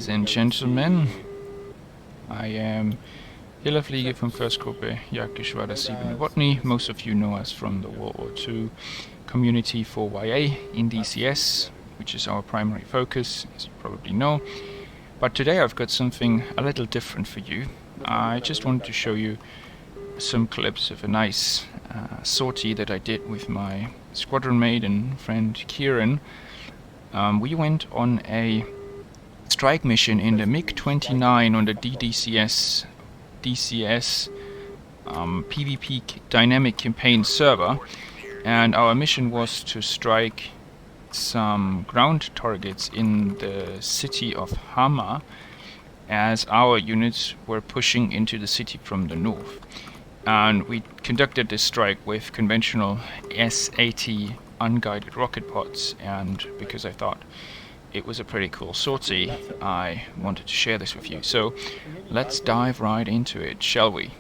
Ladies and gentlemen, I am Killerfliege from First Gruppe Jagdgeschwader 7 Botany. Most of you know us from the World War II community for YA in DCS, which is our primary focus, as you probably know. But today I've got something a little different for you. I just wanted to show you some clips of a nice sortie that I did with my squadron mate and friend Kieran. We went on a strike mission in the MiG-29 on the DDCS PvP dynamic campaign server, and our mission was to strike some ground targets in the city of Hama, as our units were pushing into the city from the north. And we conducted this strike with conventional S-80 unguided rocket pods, and because I thought it was a pretty cool sortie, I wanted to share this with you. So let's dive right into it, shall we?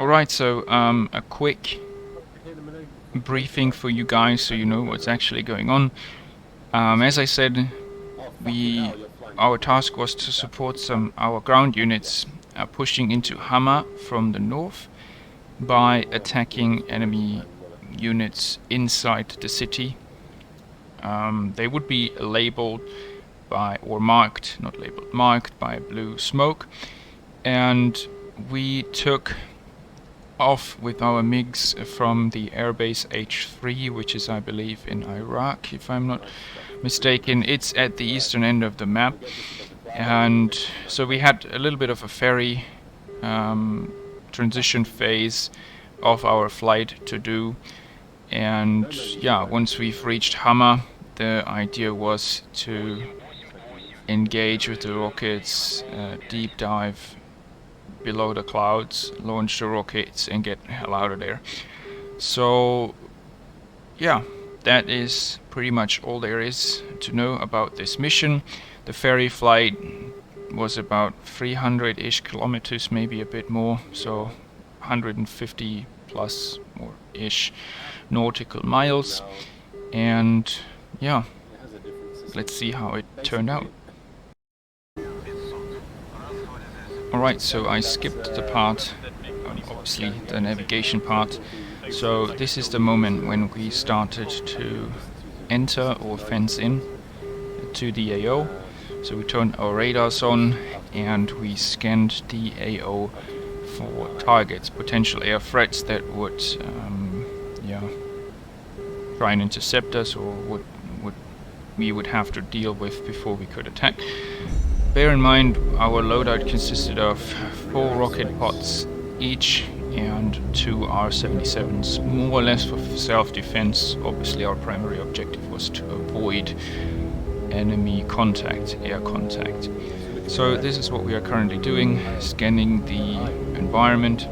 Alright, so a quick briefing for you guys so you know what's actually going on. As I said, our task was to support our ground units pushing into Hama from the north by attacking enemy units inside the city. They would be labeled by, or marked, not labeled, marked by blue smoke, and we took off with our MiGs from the airbase H3, which is, I believe, in Iraq, if I'm not mistaken. It's at the eastern end of the map, and so we had a little bit of a ferry transition phase of our flight to do. And yeah, once we've reached Hama, the idea was to engage with the rockets, deep dive below the clouds, launch the rockets and get the hell out of there. So yeah, that is pretty much all there is to know about this mission. The ferry flight was about 300-ish kilometers, maybe a bit more, so 150 plus or ish nautical miles, and yeah, let's see how it turned out. Alright, so I skipped the part, obviously the navigation part. So this is the moment when we started to enter or fence in to the AO. So we turned our radars on and we scanned the AO for targets, potential air threats that would try and intercept us, or we would have to deal with before we could attack. Bear in mind, our loadout consisted of 4 rocket pods each and 2 R-77s, more or less for self-defense. Obviously our primary objective was to avoid enemy contact, air contact. So this is what we are currently doing, scanning the environment,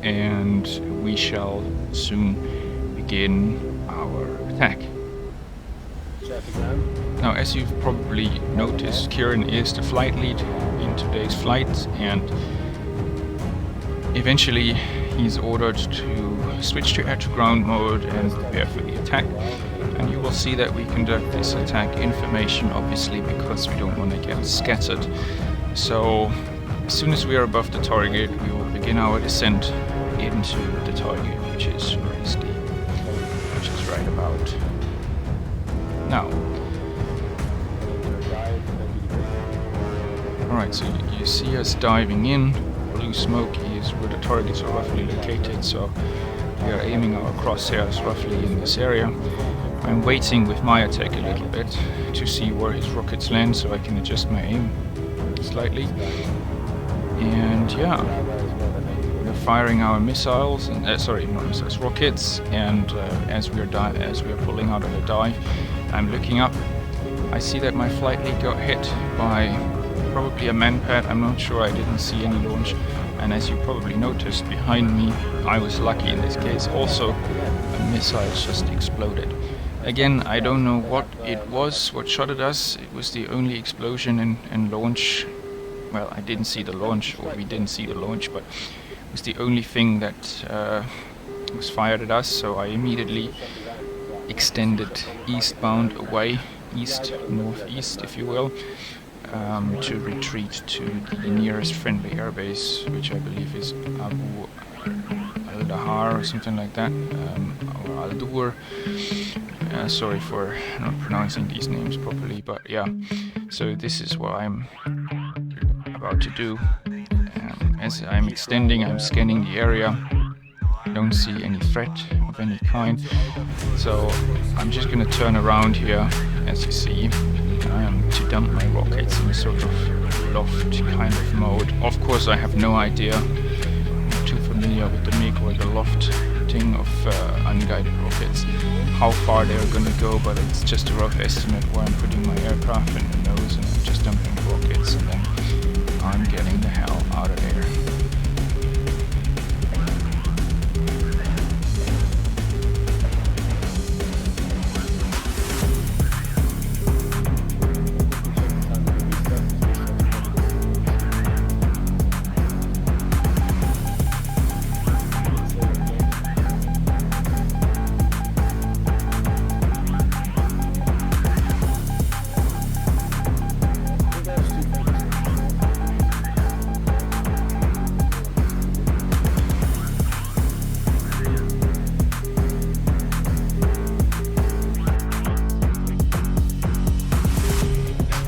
and we shall soon begin our attack. Now, as you've probably noticed, Kieran is the flight lead in today's flight, and eventually he's ordered to switch to air-to-ground mode and prepare for the attack. And you will see that we conduct this attack in formation, obviously, because we don't want to get scattered. So as soon as we are above the target, we will begin our descent into the target, which is right about now. Alright, so you see us diving in. Blue smoke is where the targets are roughly located, so we are aiming our crosshairs roughly in this area. I'm waiting with my attack a little bit to see where his rockets land so I can adjust my aim slightly. And yeah, we're firing our missiles, and rockets, and as we are pulling out of the dive, I'm looking up. I see that my flight lead got hit by probably a manpad. I'm not sure, I didn't see any launch. And as you probably noticed behind me, I was lucky in this case. Also, a missile just exploded. Again, I don't know what it was, what shot at us. It was the only explosion and launch. Well, I didn't see the launch, or we didn't see the launch, but it was the only thing that was fired at us. So I immediately extended eastbound away northeast, if you will, to retreat to the nearest friendly airbase, which I believe is Abu al-Dahar or something like that, or Al-Dur. Sorry for not pronouncing these names properly, but yeah. So this is what I'm about to do. As I'm extending, I'm scanning the area. I don't see any threat of any kind. So I'm just gonna turn around here, as you see, to dump my rockets in a sort of loft kind of mode. Of course, I have no idea. I'm not too familiar with the MiG or the lofting of unguided rockets, how far they're gonna go, but it's just a rough estimate where I'm putting my aircraft in the nose, and I'm just dumping rockets, and then I'm getting the hell out of there.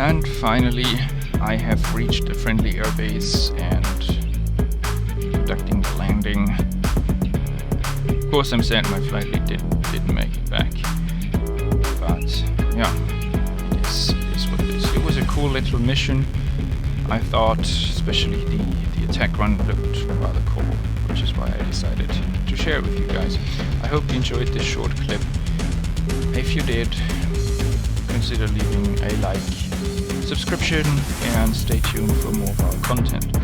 And finally, I have reached a friendly airbase and conducting the landing. Of course, I'm sad my flight lead didn't make it back, but yeah, it is what it is. It was a cool little mission, I thought, especially the attack run looked rather cool, which is why I decided to share it with you guys. I hope you enjoyed this short clip. If you did, consider leaving a like, subscription, and stay tuned for more of our content.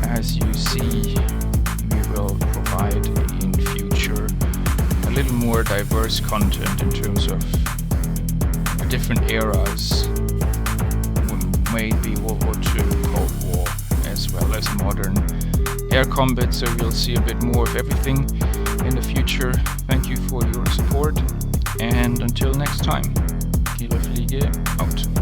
As you see, we will provide in future a little more diverse content in terms of different eras, maybe World War II, Cold War, as well as modern air combat, so you'll see a bit more of everything in the future. Thank you for your support, and until next time, Killerfliege out.